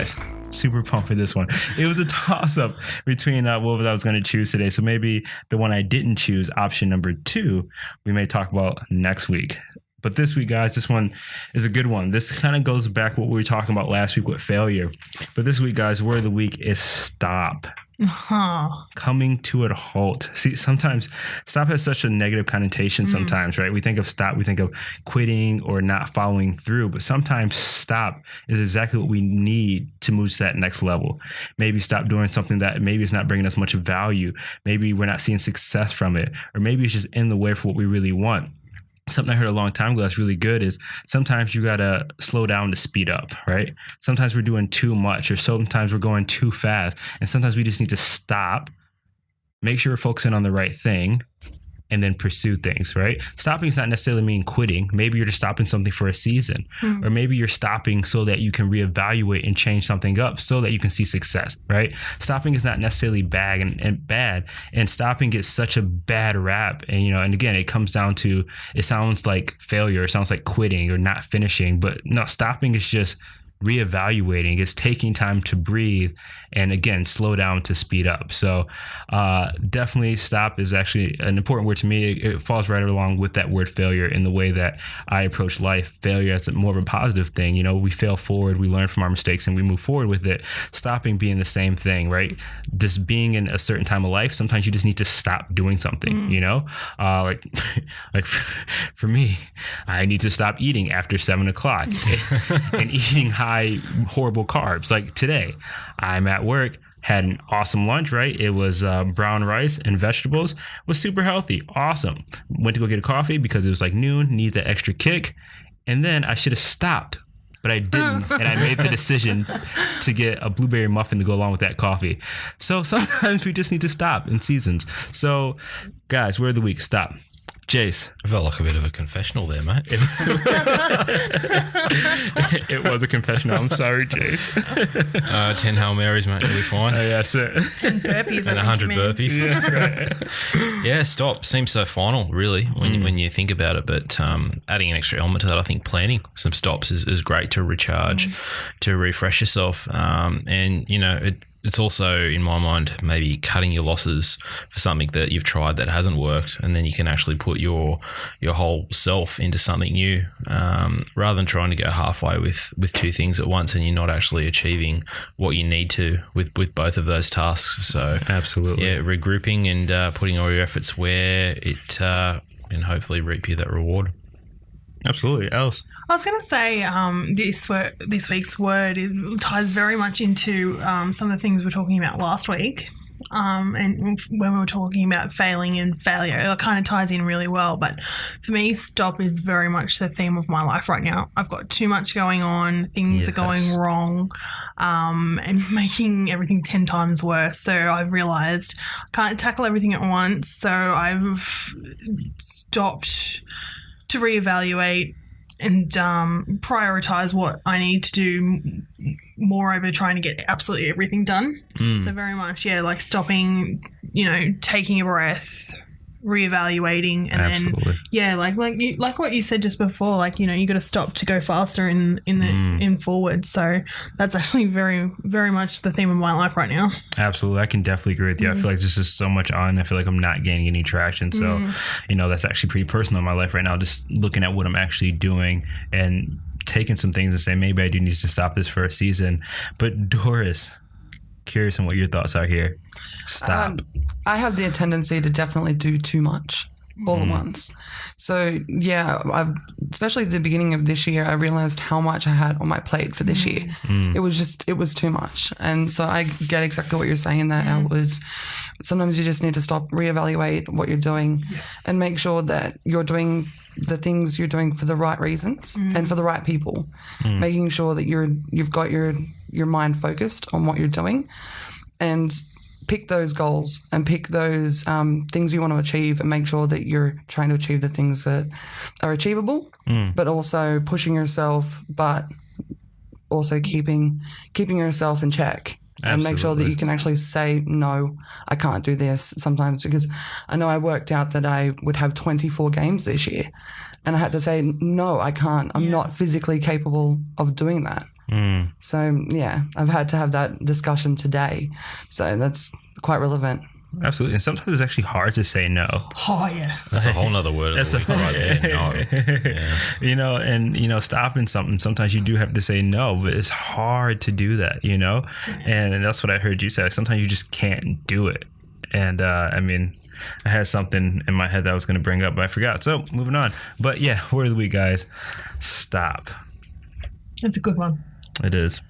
guys, super pumped for this one. It was a toss-up between what I was going to choose today. So maybe the one I didn't choose, option number 2, we may talk about next week. But this week, guys, this one is a good one. This kind of goes back what we were talking about last week with failure. But this week, guys, word of the week is stop. Coming to a halt. See, sometimes stop has such a negative connotation sometimes, right? We think of stop, we think of quitting or not following through, but sometimes stop is exactly what we need to move to that next level. Maybe stop doing something that maybe is not bringing us much value. Maybe we're not seeing success from it, or maybe it's just in the way for what we really want. Something I heard a long time ago that's really good is sometimes you got to slow down to speed up, right? Sometimes we're doing too much, or sometimes we're going too fast. And sometimes we just need to stop, make sure we're focusing on the right thing, and then pursue things, right? Stopping does not necessarily mean quitting. Maybe you're just stopping something for a season, or maybe you're stopping so that you can reevaluate and change something up so that you can see success, right? Stopping is not necessarily bad, and stopping gets such a bad rap. And again, it comes down to, it sounds like failure, it sounds like quitting or not finishing, but no, stopping is just reevaluating. It's taking time to breathe and, again, slow down to speed up. So definitely stop is actually an important word to me. It falls right along with that word failure in the way that I approach life. Failure as more of a positive thing. We fail forward, we learn from our mistakes, and we move forward with it. Stopping being the same thing, right? Just being in a certain time of life, sometimes you just need to stop doing something, like for me, I need to stop eating after 7 o'clock and eating horrible carbs. Like today, I'm at work, had an awesome lunch, right? It was brown rice and vegetables, was super healthy, awesome. Went to go get a coffee because it was like noon, need that extra kick. And then I should have stopped, but I didn't. And I made the decision to get a blueberry muffin to go along with that coffee. So sometimes we just need to stop in seasons. So guys, word of the week, stop. Jace. I felt like a bit of a confessional there, mate. It was a confessional. I'm sorry, Jace. 10 Hail Marys, mate. You'll be fine. Oh, yeah, that's it. 10 burpees. And 100 burpees. Yeah, that's right. Yeah, stop. Seems so final, really, when you think about it. But adding an extra element to that, I think planning some stops is great to recharge, to refresh yourself. It's also, in my mind, maybe cutting your losses for something that you've tried that hasn't worked, and then you can actually put your whole self into something new, rather than trying to go halfway with two things at once, and you're not actually achieving what you need to with both of those tasks. So absolutely, yeah, regrouping and putting all your efforts where it can hopefully reap you that reward. Absolutely. Alice? I was going to say this week's word, it ties very much into some of the things we were talking about last week. And when we were talking about failing and failure, it kind of ties in really well. But for me, stop is very much the theme of my life right now. I've got too much going on. Things are going wrong, and making everything 10 times worse. So I've realized I can't tackle everything at once. So I've stopped to reevaluate and prioritize what I need to do more over trying to get absolutely everything done. So very much, like stopping, taking a breath, reevaluating, and absolutely. Then like what you said just before, you got to stop to go faster in forward. So that's actually very, very much the theme of my life right now. Absolutely. I can definitely agree with you. I feel like there's just so much on. I feel like I'm not gaining any traction. So, that's actually pretty personal in my life right now, just looking at what I'm actually doing and taking some things and saying, maybe I do need to stop this for a season. But Doris, curious on what your thoughts are here. Stop. I have the tendency to definitely do too much all at once. So especially at the beginning of this year, I realized how much I had on my plate for this year. It was too much. And so I get exactly what you're saying there. Sometimes you just need to stop, reevaluate what you're doing, and make sure that you're doing the things you're doing for the right reasons and for the right people. Making sure that you've got your mind focused on what you're doing, and pick those goals and pick those things you want to achieve, and make sure that you're trying to achieve the things that are achievable, but also pushing yourself, but also keeping yourself in check. And make sure that you can actually say, no, I can't do this sometimes, because I know I worked out that I would have 24 games this year, and I had to say, no, I can't. I'm not physically capable of doing that. So yeah, I've had to have that discussion today. So that's quite relevant. Absolutely. And sometimes it's actually hard to say no. Oh, yeah. That's a whole nother word of the week right there. No. Yeah. Stopping something, sometimes you do have to say no, but it's hard to do that, And that's what I heard you say. Like, sometimes you just can't do it. And I had something in my head that I was going to bring up, but I forgot. So moving on. But yeah, word of the week, guys. Stop. That's a good one. It is.